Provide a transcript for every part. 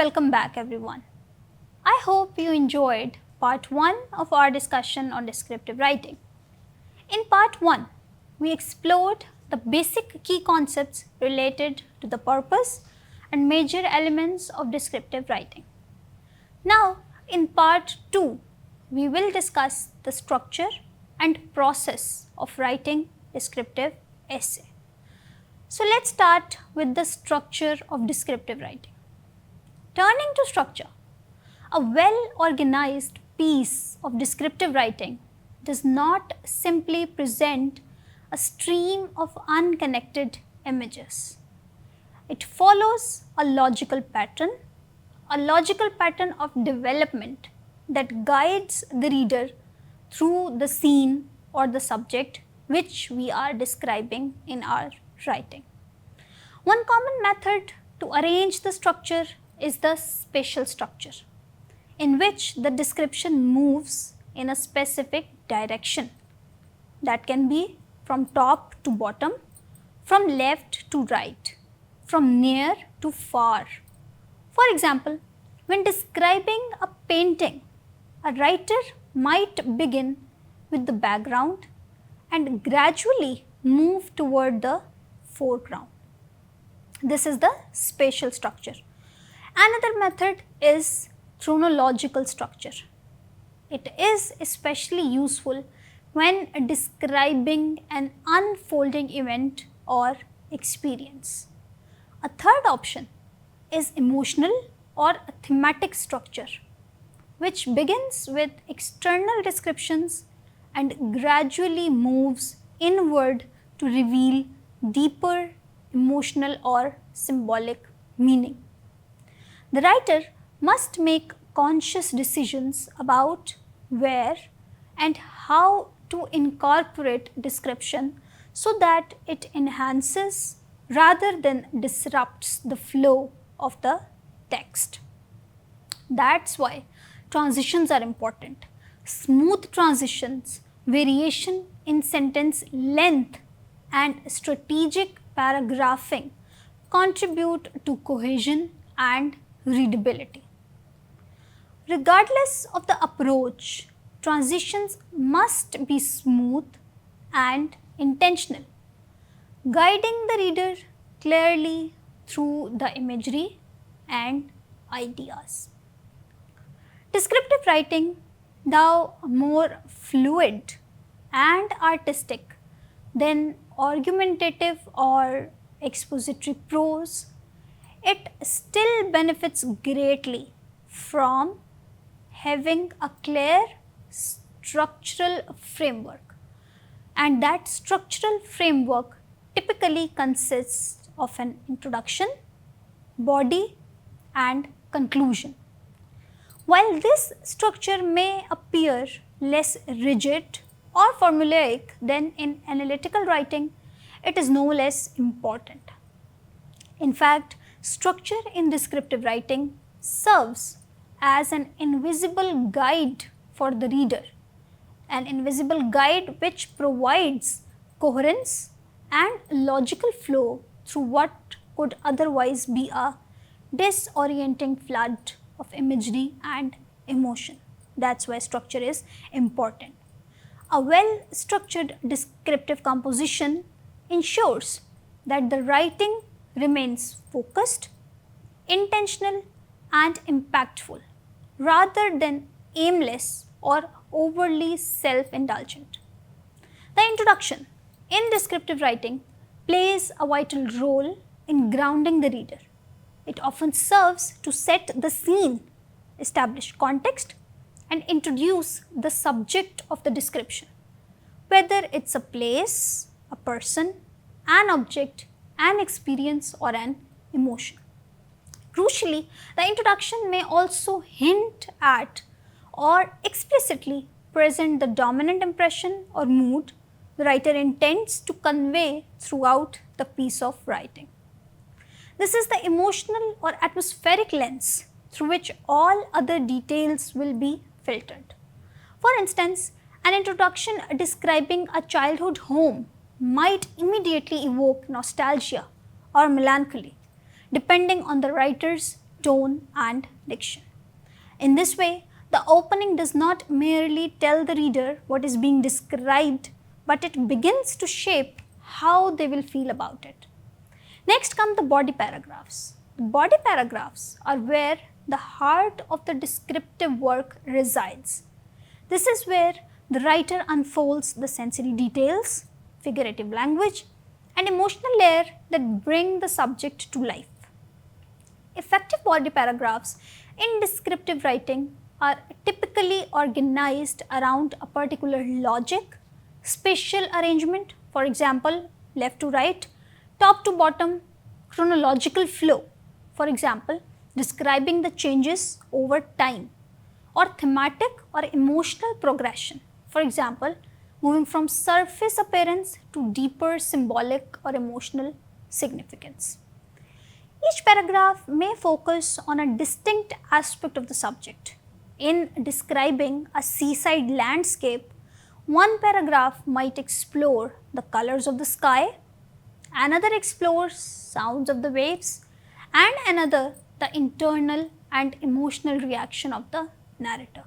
welcome back everyone. I hope you enjoyed part 1 of our discussion on descriptive writing. In part 1, we explored the basic key concepts related to the purpose and major elements of descriptive writing. Now, in part 2, we will discuss the structure and process of writing descriptive essay. So let's start with the structure of descriptive writing. Turning to structure, a well-organized piece of descriptive writing does not simply present a stream of unconnected images. It follows a logical pattern of development that guides the reader through the scene or the subject which we are describing in our writing. One common method to arrange the structure is the spatial structure, in which the description moves in a specific direction. That can be from top to bottom, from left to right, from near to far. For example, when describing a painting, a writer might begin with the background and gradually move toward the foreground. This is the spatial structure. Another method is chronological structure. It is especially useful when describing an unfolding event or experience. A third option is emotional or thematic structure, which begins with external descriptions and gradually moves inward to reveal deeper emotional or symbolic meaning. The writer must make conscious decisions about where and how to incorporate description so that it enhances rather than disrupts the flow of the text. That's why transitions are important. Smooth transitions, variation in sentence length, and strategic paragraphing contribute to cohesion and readability. Regardless of the approach, transitions must be smooth and intentional, guiding the reader clearly through the imagery and ideas. Descriptive writing, though more fluid and artistic than argumentative or expository prose, it still benefits greatly from having a clear structural framework, and that structural framework typically consists of an introduction, body, and conclusion. While this structure may appear less rigid or formulaic than in analytical writing, it is no less important. In fact, structure in descriptive writing serves as an invisible guide for the reader, an invisible guide which provides coherence and logical flow through what could otherwise be a disorienting flood of imagery and emotion. That's why structure is important. A well-structured descriptive composition ensures that the writing remains focused, intentional, and impactful, rather than aimless or overly self-indulgent. The introduction in descriptive writing plays a vital role in grounding the reader. It often serves to set the scene, establish context, and introduce the subject of the description, whether it's a place, a person, an object, an experience, or an emotion. Crucially, the introduction may also hint at or explicitly present the dominant impression or mood the writer intends to convey throughout the piece of writing. This is the emotional or atmospheric lens through which all other details will be filtered. For instance, an introduction describing a childhood home might immediately evoke nostalgia or melancholy, depending on the writer's tone and diction. In this way, the opening does not merely tell the reader what is being described, but it begins to shape how they will feel about it. Next come the body paragraphs. The body paragraphs are where the heart of the descriptive work resides. This is where the writer unfolds the sensory details, figurative language, and emotional layer that bring the subject to life. Effective body paragraphs in descriptive writing are typically organized around a particular logic, spatial arrangement, for example, left to right, top to bottom, chronological flow, for example, describing the changes over time, or thematic or emotional progression, for example, moving from surface appearance to deeper symbolic or emotional significance. Each paragraph may focus on a distinct aspect of the subject. In describing a seaside landscape, one paragraph might explore the colors of the sky, another explores sounds of the waves, and another the internal and emotional reaction of the narrator.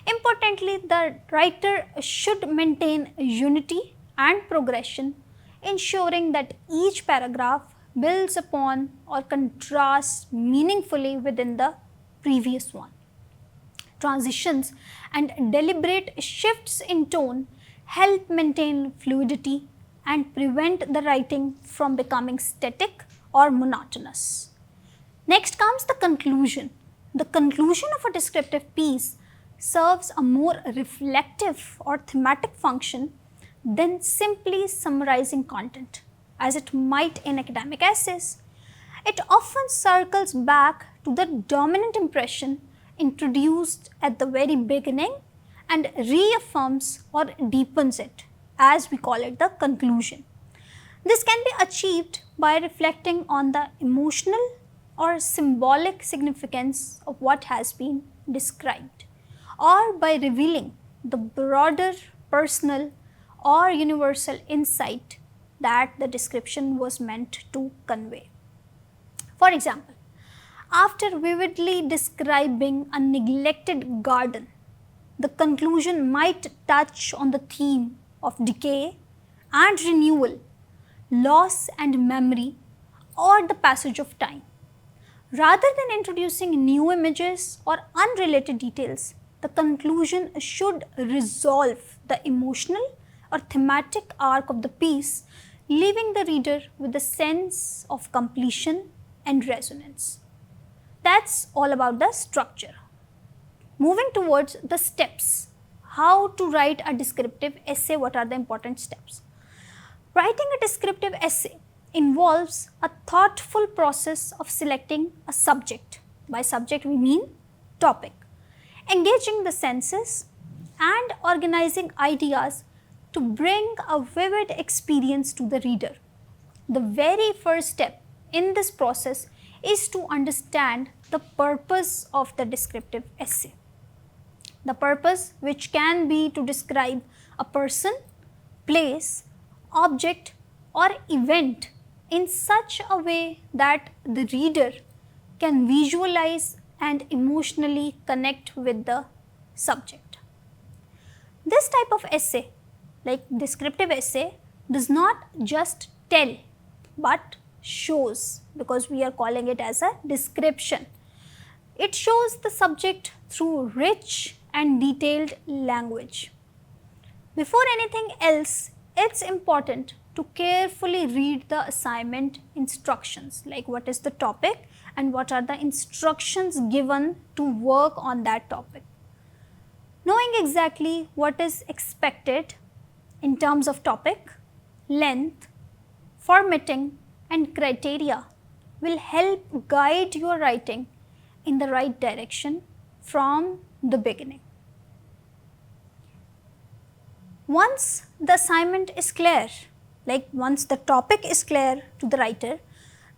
Importantly, the writer should maintain unity and progression, ensuring that each paragraph builds upon or contrasts meaningfully within the previous one. Transitions and deliberate shifts in tone help maintain fluidity and prevent the writing from becoming static or monotonous. Next comes the conclusion. The conclusion of a descriptive piece serves a more reflective or thematic function than simply summarizing content, as it might in academic essays. It often circles back to the dominant impression introduced at the very beginning and reaffirms or deepens it, as we call it the conclusion. This can be achieved by reflecting on the emotional or symbolic significance of what has been described, or by revealing the broader personal or universal insight that the description was meant to convey. For example, after vividly describing a neglected garden, the conclusion might touch on the theme of decay and renewal, loss and memory, or the passage of time. Rather than introducing new images or unrelated details, the conclusion should resolve the emotional or thematic arc of the piece, leaving the reader with a sense of completion and resonance. That's all about the structure. Moving towards the steps. How to write a descriptive essay, what are the important steps? Writing a descriptive essay involves a thoughtful process of selecting a subject. By subject we mean topic, engaging the senses and organizing ideas to bring a vivid experience to the reader. The very first step in this process is to understand the purpose of the descriptive essay. The purpose, which can be to describe a person, place, object, or event in such a way that the reader can visualize and emotionally connect with the subject. This type of essay, like descriptive essay, does not just tell but shows, because we are calling it as a description. It shows the subject through rich and detailed language. Before anything else, it's important to carefully read the assignment instructions, like what is the topic and what are the instructions given to work on that topic. Knowing exactly what is expected in terms of topic, length, formatting, and criteria will help guide your writing in the right direction from the beginning. Once the assignment is clear, like once the topic is clear to the writer,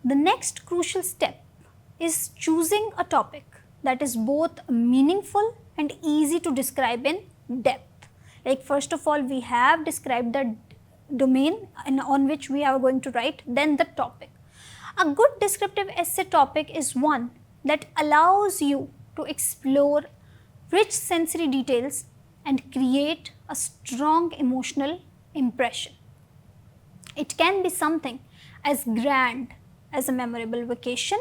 the next crucial step is choosing a topic that is both meaningful and easy to describe in depth. Like first of all, we have described the domain on which we are going to write, then the topic. A good descriptive essay topic is one that allows you to explore rich sensory details and create a strong emotional impression. It can be something as grand as a memorable vacation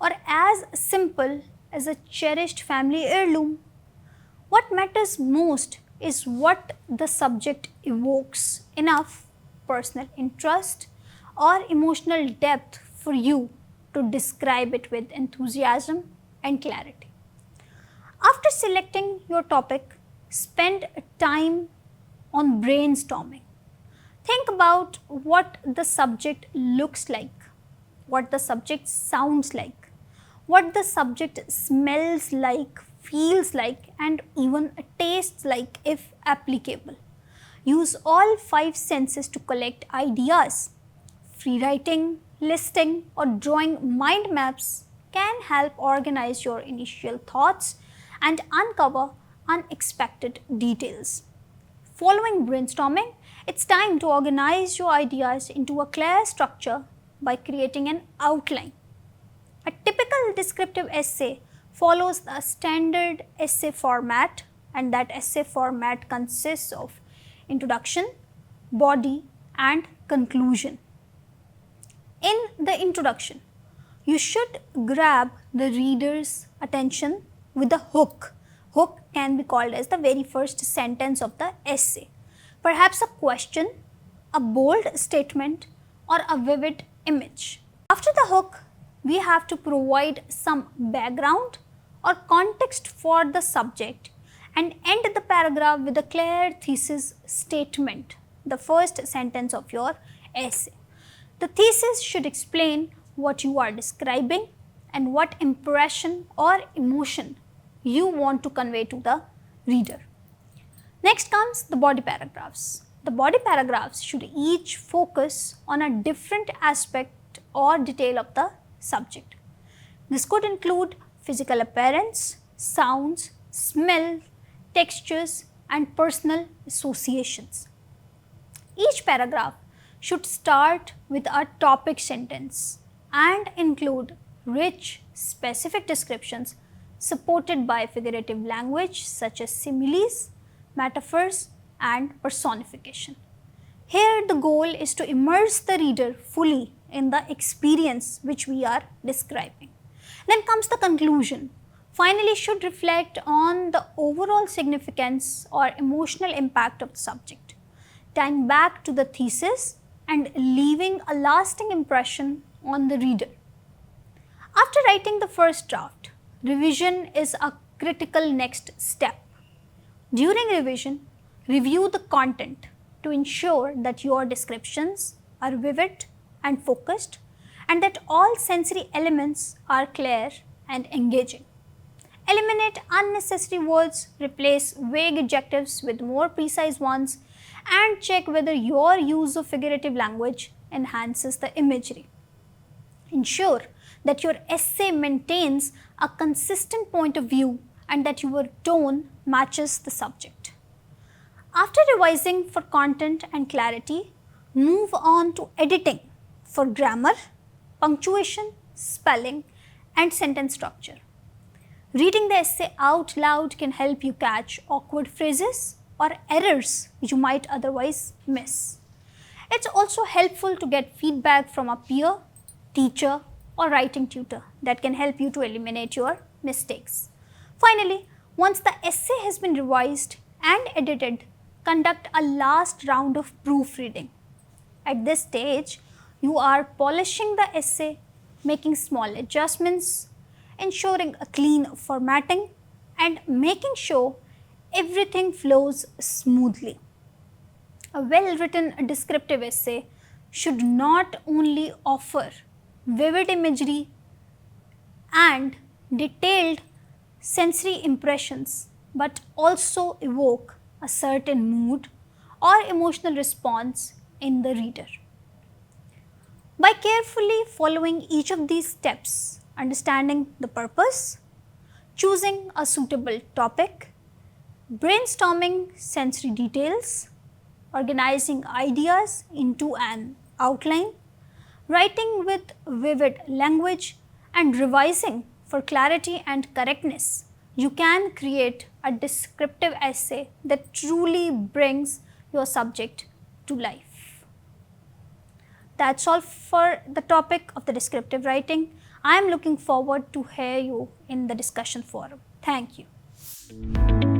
or as simple as a cherished family heirloom. What matters most is what the subject evokes enough personal interest or emotional depth for you to describe it with enthusiasm and clarity. After selecting your topic, spend time on brainstorming. Think about what the subject looks like, what the subject sounds like, what the subject smells like, feels like, and even tastes like if applicable. Use all 5 senses to collect ideas. Free writing, listing, or drawing mind maps can help organize your initial thoughts and uncover unexpected details. Following brainstorming, it's time to organize your ideas into a clear structure by creating an outline. A typical descriptive essay follows the standard essay format, and that essay format consists of introduction, body, and conclusion. In the introduction, you should grab the reader's attention with a hook. Hook can be called as the very first sentence of the essay. Perhaps a question, a bold statement, or a vivid image. After the hook, we have to provide some background or context for the subject and end the paragraph with a clear thesis statement, the first sentence of your essay. The thesis should explain what you are describing and what impression or emotion you want to convey to the reader. Next comes the body paragraphs. The body paragraphs should each focus on a different aspect or detail of the subject. This could include physical appearance, sounds, smell, textures, and personal associations. Each paragraph should start with a topic sentence and include rich, specific descriptions supported by figurative language such as similes, metaphors, and personification. Here the goal is to immerse the reader fully in the experience which we are describing. Then comes the conclusion. Finally, should reflect on the overall significance or emotional impact of the subject, tying back to the thesis and leaving a lasting impression on the reader. After writing the first draft, revision is a critical next step. During revision, review the content to ensure that your descriptions are vivid and focused and that all sensory elements are clear and engaging. Eliminate unnecessary words, replace vague adjectives with more precise ones, and check whether your use of figurative language enhances the imagery. Ensure that your essay maintains a consistent point of view and that your tone matches the subject. After revising for content and clarity, move on to editing for grammar, punctuation, spelling, and sentence structure. Reading the essay out loud can help you catch awkward phrases or errors you might otherwise miss. It's also helpful to get feedback from a peer, teacher, or writing tutor that can help you to eliminate your mistakes. Finally, once the essay has been revised and edited, conduct a last round of proofreading. At this stage, you are polishing the essay, making small adjustments, ensuring a clean formatting, and making sure everything flows smoothly. A well-written descriptive essay should not only offer vivid imagery and detailed sensory impressions, but also evoke a certain mood or emotional response in the reader. By carefully following each of these steps, understanding the purpose, choosing a suitable topic, brainstorming sensory details, organizing ideas into an outline, writing with vivid language, and revising for for clarity and correctness, you can create a descriptive essay that truly brings your subject to life. That's all for the topic of the descriptive writing. I am looking forward to hear you in the discussion forum. Thank you.